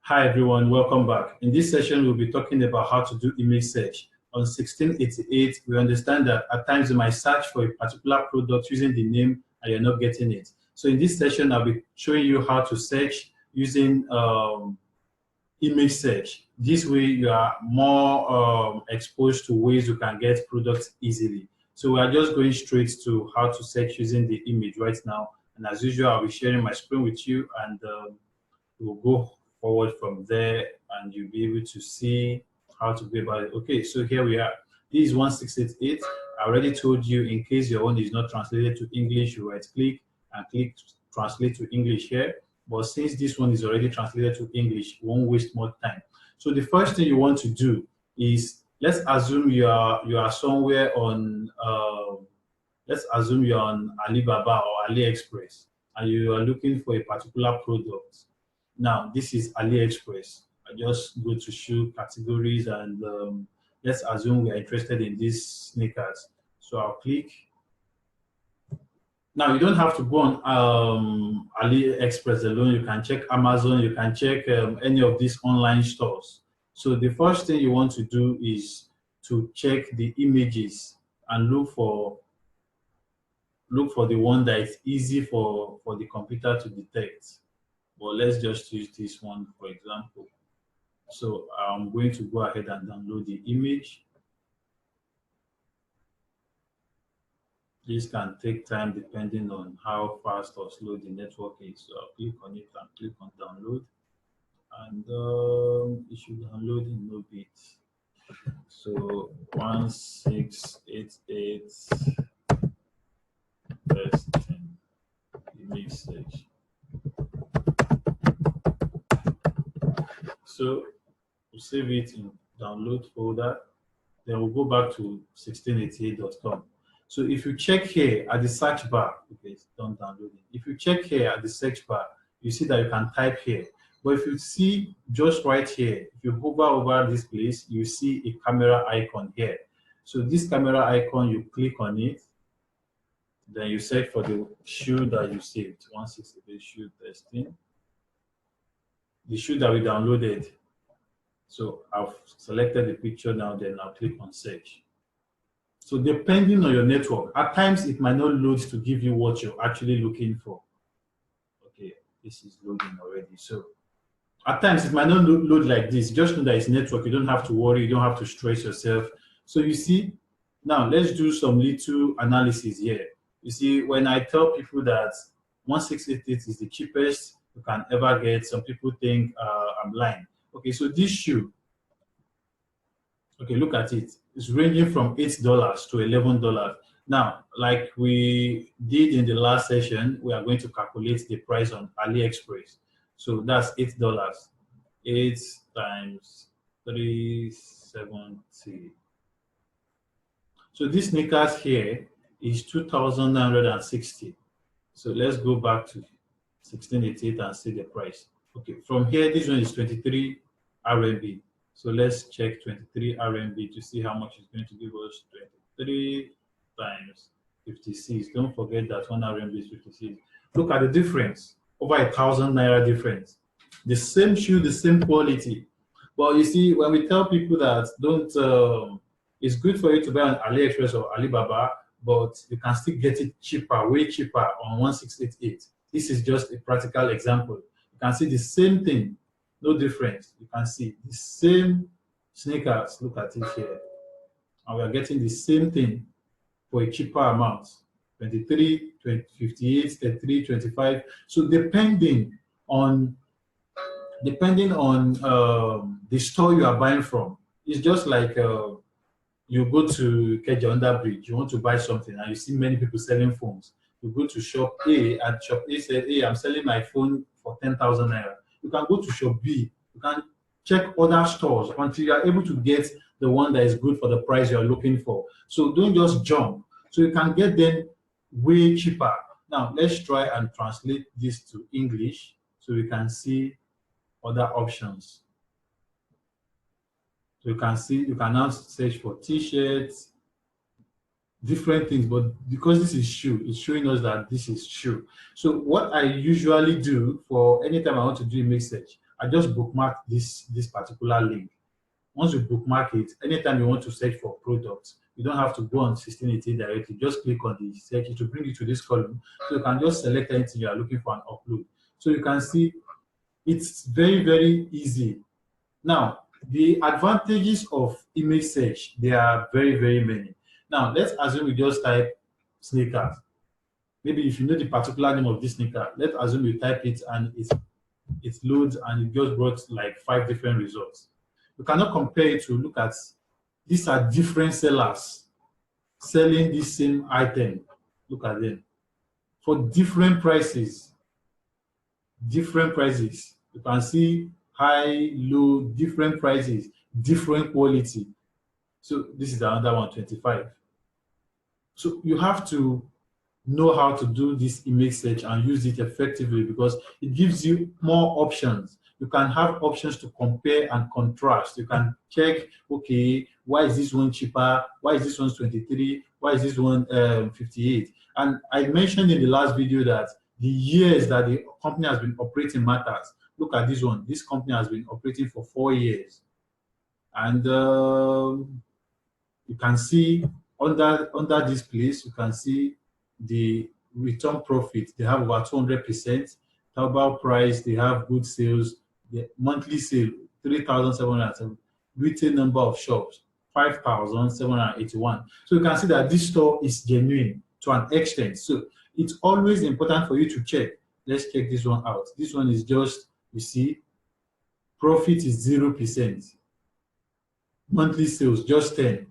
Hi everyone, welcome back. In this session, we'll be talking about how to do image search. On 1688, we understand that at times you might search for a particular product using the name and you're not getting it. So in this session, I'll be showing you how to search using image search. This way, you are more exposed to ways you can get products easily. So we are just going straight to how to search using the image right now. And as usual, I'll be sharing my screen with you and we'll go forward from there and you'll be able to see how to go about it. Okay, so here we are. This is 1688. I already told you in case your own is not translated to English, you right click and click translate to English here. But since this one is already translated to English, won't waste more time. So the first thing you want to do is, let's assume you are somewhere on let's assume you're on Alibaba or AliExpress and you are looking for a particular product. Now, this is AliExpress. I just go to shoe categories and let's assume we are interested in these sneakers. So I'll click. Now, you don't have to go on AliExpress alone. You can check Amazon. You can check any of these online stores. So the first thing you want to do is to check the images and look for the one that is easy for the computer to detect. But let's just use this one, for example. So I'm going to go ahead and download the image. This can take time depending on how fast or slow the network is. So I'll click on it and click on download. And it should download in no bit. So 1688 first 10 image search. So we'll save it in download folder. Then we'll go back to 1688.com. So if you check here at the search bar, okay, it's done downloading. If you check here at the search bar, you see that you can type here. But if you see just right here, if you hover over this place, you see a camera icon here. So this camera icon, you click on it. Then you search for the shoe that you saved, 168 shoe testing. The shoe that we downloaded. So I've selected the picture now, then I'll click on search. So depending on your network, at times it might not load to give you what you're actually looking for. Okay, this is loading already. So at times it might not load like this. Just know that it's network. You don't have to worry. You don't have to stress yourself. So you see, now let's do some little analysis here. You see, when I tell people that 1688 is the cheapest you can ever get, some people think I'm lying. Okay, so this shoe, okay, look at it. It's ranging from $8 to $11. Now, like we did in the last session, we are going to calculate the price on AliExpress. So that's $8. 8 times 370. So this sneakers here is 2,960. So let's go back to 1688 and see the price. Okay, from here, this one is 23 RMB. So let's check 23 RMB to see how much it's going to give us. 23 times 56. Don't forget that 1 RMB is 56. Look at the difference. Over 1,000 naira difference. The same shoe, the same quality. But you see, when we tell people that it's good for you to buy on AliExpress or Alibaba, but you can still get it cheaper, way cheaper on 1688. This is just a practical example. You can see the same thing, no difference. You can see the same sneakers. Look at it here. And we are getting the same thing for a cheaper amount. 23, 20, 58, 33, 25. So depending on the store you are buying from, it's just like you go to Keja Bridge, you want to buy something and you see many people selling phones. You go to shop A and shop A said, hey, I'm selling my phone for 10,000 naira. You can go to shop B. You can check other stores until you are able to get the one that is good for the price you are looking for. So don't just jump. So you can get them way cheaper. Now let's try and translate this to English so we can see other options. So you can see, you can now search for t-shirts, different things, but because this is shoe, it's showing us that this is shoe. So what I usually do for anytime I want to do image search, I just bookmark this particular link. Once you bookmark it, anytime you want to search for products, you don't have to go on 1688 directly. Just click on the search, it will bring you to this column. So you can just select anything you are looking for and upload. So you can see it's very, very easy. Now, the advantages of image search, there are very, very many. Now, let's assume we just type sneakers. Maybe if you know the particular name of this sneaker, let's assume you type it and it loads and it just brought like 5 different results. You cannot compare it to look at, these are different sellers selling this same item. Look at them. For different prices. Different prices. You can see high, low, different prices, different quality. So this is another one, 25. So you have to know how to do this image search and use it effectively because it gives you more options. You can have options to compare and contrast. You can check, okay, why is this one cheaper? Why is this one 23? Why is this one 58? And I mentioned in the last video that the years that the company has been operating matters. Look at this one. This company has been operating for 4 years. And you can see under this place, you can see the return profit. They have over 200%. Taobao price, they have good sales. The monthly sale, 3,707. Retail number of shops, 5,781. So you can see that this store is genuine to an extent. So it's always important for you to check. Let's check this one out. This one is just, you see, profit is 0%. Monthly sales, just 10.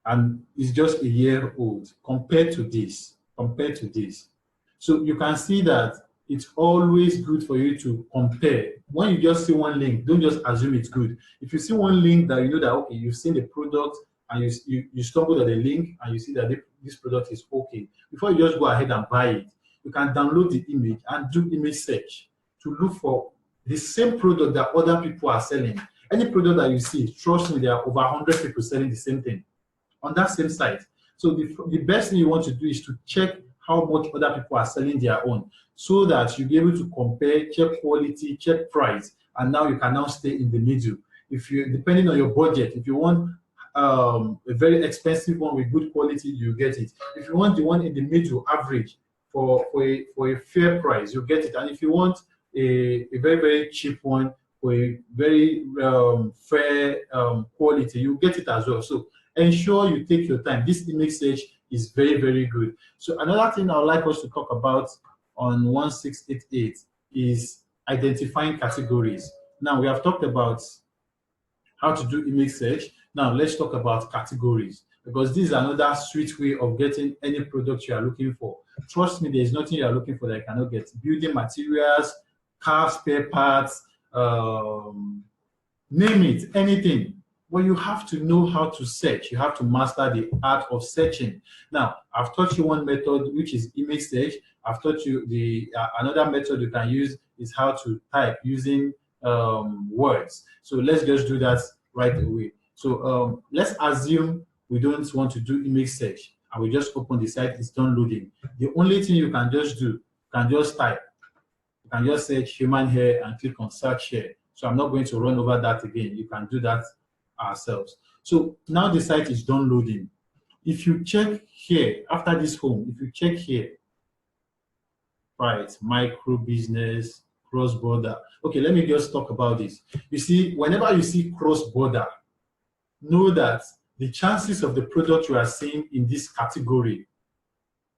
And it's just a year old compared to this. So you can see that it's always good for you to compare. When you just see one link, don't just assume it's good. If you see one link that you know that, okay, you've seen the product and you stumbled at the link and you see that this product is okay, before you just go ahead and buy it, you can download the image and do image search to look for the same product that other people are selling. Any product that you see, trust me, there are over 100 people selling the same thing on that same site. So the best thing you want to do is to check how much other people are selling their own so that you'll be able to compare, check quality, check price, and now you can now stay in the middle. If you, depending on your budget, if you want a very expensive one with good quality, you get it. If you want the one in the middle, average, for a fair price, you get it. And if you want a very, very cheap one for a very fair quality, you get it as well. So ensure you take your time. This image search is very, very good. So another thing I would like us to talk about on 1688 is identifying categories. Now, we have talked about how to do image search. Now, let's talk about categories, because this is another sweet way of getting any product you are looking for. Trust me, there is nothing you are looking for that you cannot get. Building materials, car spare parts, name it, anything. Well, you have to know how to search. You have to master the art of searching. Now, I've taught you one method, which is image search. I've taught you the another method you can use is how to type using words. So let's just do that right away. So let's assume we don't want to do image search and we just open the site, it's done loading. The only thing you can just do, you can just type. You can just search human hair and click on search here. So I'm not going to run over that again. You can do that ourselves. So now the site is done loading. If you check here, after this home, if you check here, right, micro business, cross-border. Okay, let me just talk about this. You see, whenever you see cross-border, know that the chances of the product you are seeing in this category,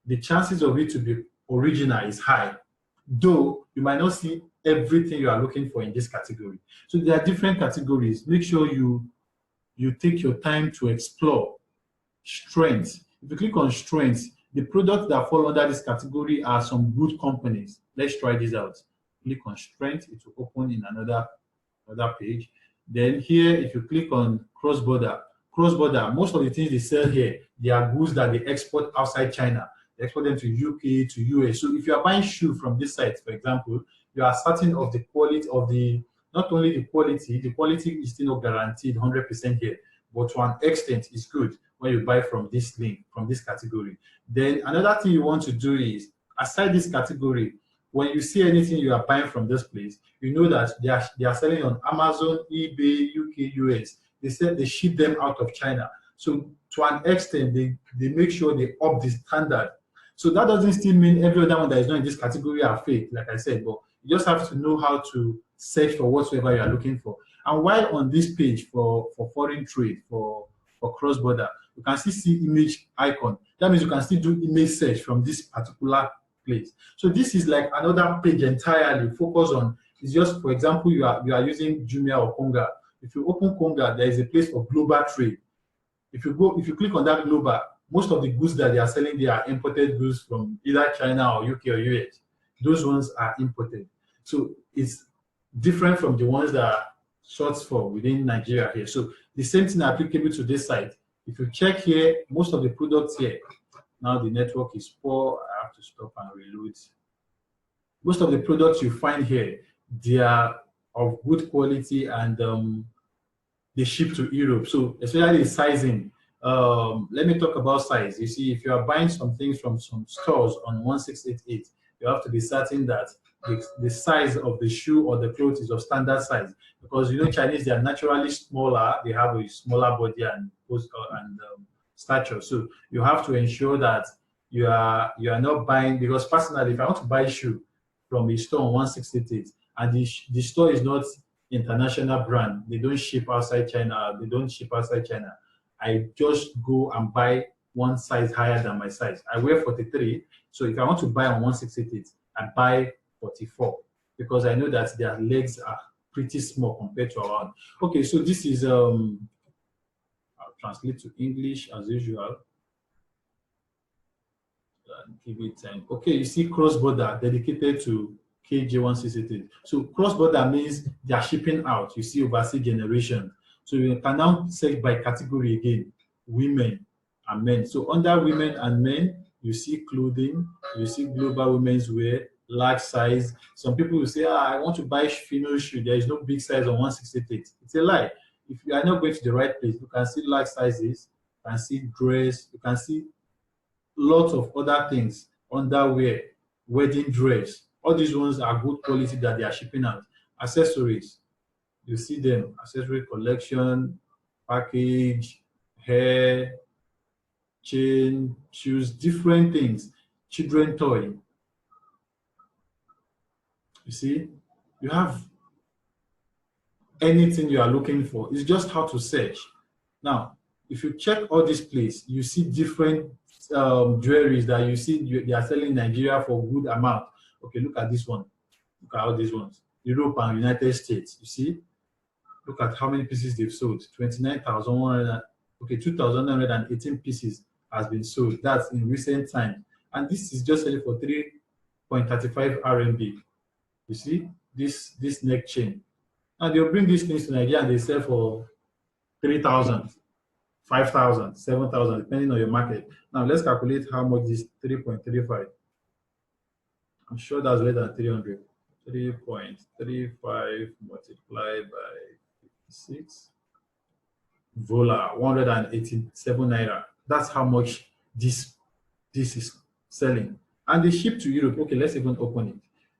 the chances of it to be original is high, though you might not see everything you are looking for in this category. So there are different categories. Make sure you take your time to explore strengths. If you click on strengths, the products that fall under this category are some good companies. Let's try this out. Click on strength, it will open in another page. Then here, if you click on cross-border, most of the things they sell here, they are goods that they export outside China. They export them to UK, to US. So if you are buying shoe from this site, for example, you are certain of the quality of the, not only the quality is still not guaranteed 100% here, but to an extent, it's good when you buy from this link, from this category. Then another thing you want to do is, aside this category, when you see anything you are buying from this place, you know that they are selling on Amazon, eBay, UK, US. They said they ship them out of China. So to an extent, they make sure they up the standard. So that doesn't still mean every other one that is not in this category are fake, like I said, but you just have to know how to search for whatsoever you are looking for. And while on this page for foreign trade, for cross-border, you can still see image icon. That means you can still do image search from this particular place. So this is like another page entirely focused on, it's just, for example, you are using Jumia or Konga. If you open Konga, there is a place for global trade. If you click on that global, most of the goods that they are selling, they are imported goods from either China or UK or US. Those ones are imported. So it's different from the ones that are sourced for within Nigeria here. So the same thing applicable to this site. If you check here, most of the products here, now the network is poor. I have to stop and reload. Most of the products you find here, they are of good quality, and they ship to Europe. So especially the sizing. Let me talk about size. You see, if you are buying some things from some stores on 1688, you have to be certain that the size of the shoe or the clothes is of standard size, because you know Chinese, they are naturally smaller. They have a smaller body and stature. So you have to ensure that you are not buying, because personally, if I want to buy shoe from a store on 1688 and the store is not international brand, they don't ship outside China, I just go and buy one size higher than my size. I wear 43, so if I want to buy on 1688, I buy 44, because I know that their legs are pretty small compared to our own. Okay, so this is I'll translate to English as usual. Give it time. Okay, you see cross-border dedicated to KJ1688. So cross-border means they are shipping out. You see overseas generation. So you can now search by category again, women and men. So under women and men, you see clothing, you see global women's wear, large size. Some people will say, I want to buy female shoe. There is no big size on 1688. It's a lie. If you are not going to the right place, you can see large sizes, you can see dress, you can see lots of other things, underwear, wedding dress. All these ones are good quality that they are shipping out. Accessories, you see them, accessory collection, package, hair, chain, shoes, different things, children toy. You see, you have anything you are looking for. It's just how to search. Now, if you check all this place, you see different jewelries that you see they are selling in Nigeria for good amount. Okay, look at this one. Look at all these ones. Europe and United States. You see, look at how many pieces they've sold. 29,100. Okay, 2,918 pieces has been sold. That's in recent times, and this is just selling for 3.35 RMB. You see, this neck chain. And they'll bring these things to Nigeria and they sell for 3,000. 5,000, 7,000, depending on your market. Now let's calculate how much this 3.35. I'm sure that's less than 300. 3.35 multiplied by 56. Voila, 187 naira. That's how much this is selling. And they ship to Europe. Okay, let's even open it.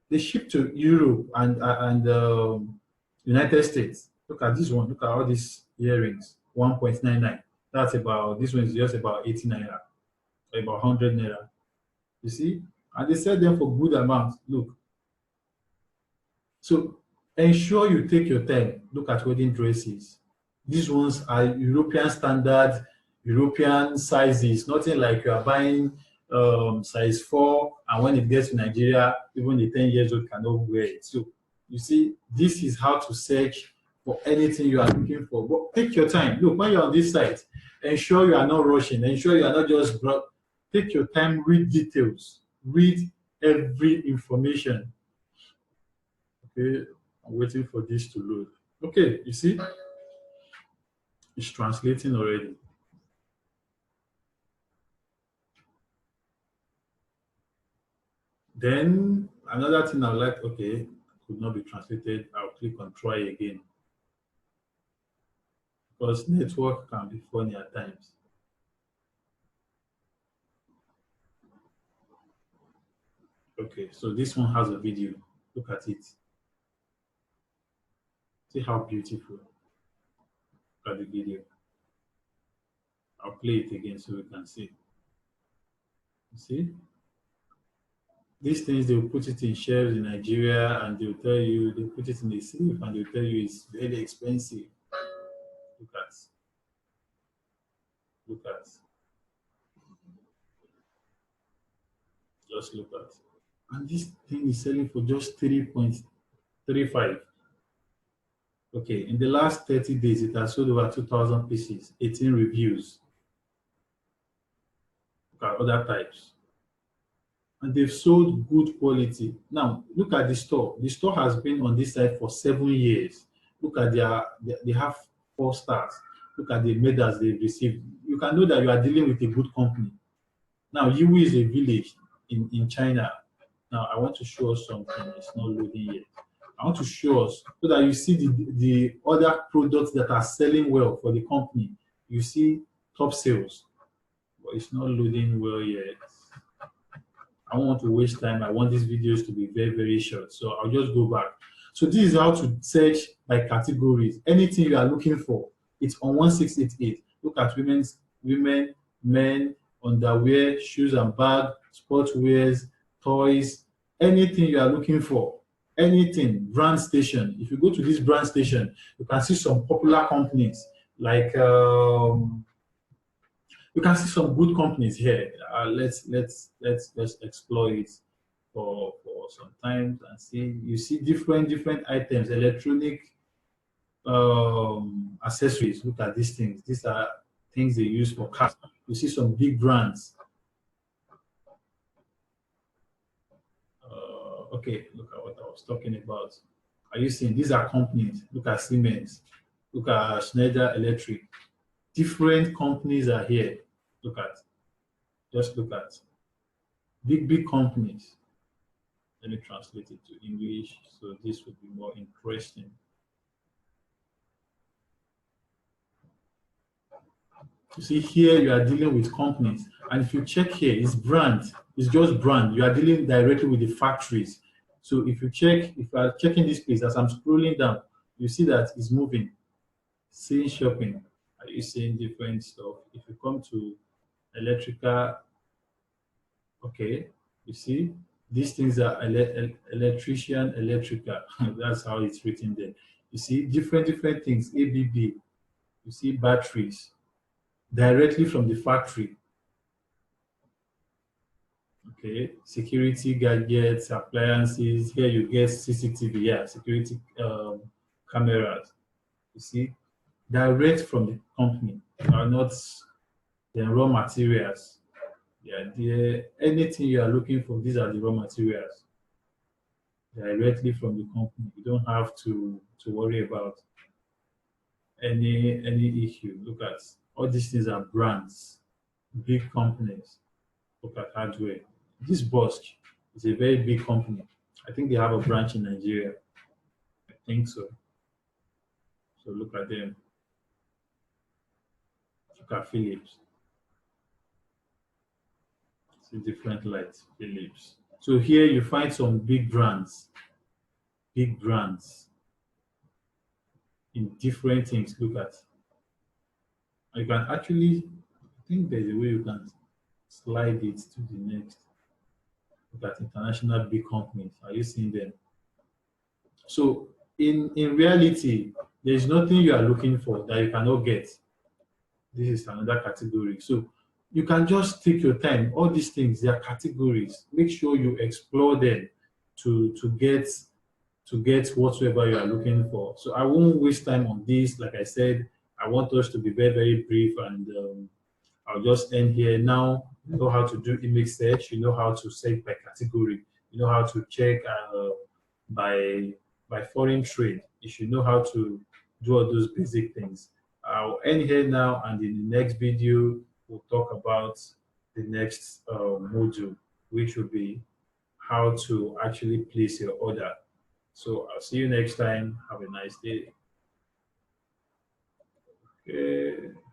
They ship to Europe and United States. Look at this one. Look at all these earrings. 1.99. That's about, this one is just about 80 naira, about 100 naira. You see? And they sell them for good amounts. Look. So ensure you take your time. Look at wedding dresses. These ones are European standard, European sizes. Nothing like you are buying size 4, and when it gets to Nigeria, even the 10 years old cannot wear it. So you see, this is how to search for anything you are looking for. But take your time. Look, when you're on this site, ensure you are not rushing. Ensure you are not just take your time, read details, read every information. Okay, I'm waiting for this to load. Okay, you see, it's translating already. Then another thing I would like, okay, could not be translated. I'll click on try again. because network can be funny at times. Okay, so this one has a video. Look at it. See how beautiful. Look at the video. I'll play it again so we can see. You see? These things, they'll put it in shelves in Nigeria and they'll tell you, they'll put it in a safe and they'll tell you it's very expensive. Look at, look at, just look at. And this thing is selling for just 3.35. Okay, in the last 30 days, it has sold over 2,000 pieces, 18 reviews. Look at other types. And they've sold good quality. Now, look at the store. The store has been on this side for 7 years. Look at they have 4 stars. Look at the medals they've received. You can know that you are dealing with a good company. Now, Yiwu is a village in China. Now, I want to show us something. It's not loading yet. I want to show us so that you see the other products that are selling well for the company. You see top sales, but it's not loading well yet. I don't want to waste time. I want these videos to be very, very short. So I'll just go back. So this is how to search by categories. Anything you are looking for, it's on 1688. Look at women, men, underwear, shoes and bag, sports wears, toys, anything you are looking for, anything, brand station. If you go to this brand station, you can see some popular companies like you can see some good companies here. Let's explore it for some time and see. You see different items, electronic accessories. Look at these things. These are things they use for cars. You see some big brands. Okay, look at what I was talking about. Are you seeing? These are companies. Look at Siemens. Look at Schneider Electric. Different companies are here. Look at. Just look at. Big companies. Let me translate it to English so this would be more interesting. You see here you are dealing with companies, and if you check here, it's brand. It's just brand. You are dealing directly with the factories. So if you are checking this place, as I'm scrolling down, you see that it's moving. Seeing shopping. Are you seeing different stuff? If you come to electrical, okay, you see these things are electrician, electrical. That's how it's written there. You see different things. ABB. You see batteries directly from the factory. Okay, security gadgets, appliances. Here you get CCTV, yeah, security cameras. You see, direct from the company. Are not the raw materials. Yeah, anything you are looking for, these are the raw materials directly from the company. You don't have to worry about any issue. Look at all these things are brands, big companies. Look at hardware. This Bosch is a very big company. I think they have a branch in Nigeria. I think so. So look at them. Look at Philips. See different lights, Philips. So here you find some big brands in different things. Look at. You can actually, I think there's a way you can slide it to the next. Look at international big companies. Are you seeing them? So in reality, there's nothing you are looking for that you cannot get. This is another category. So you can just take your time. All these things, they are categories. Make sure you explore them to get whatsoever you are looking for. So I won't waste time on this. Like I said, I want us to be very, very brief, and I'll just end here. Now you know how to do image search. You know how to search by category. You know how to check by foreign trade. You should know how to do all those basic things. I'll end here now, and in the next video, we'll talk about the next module, which will be how to actually place your order. So I'll see you next time. Have a nice day. Okay.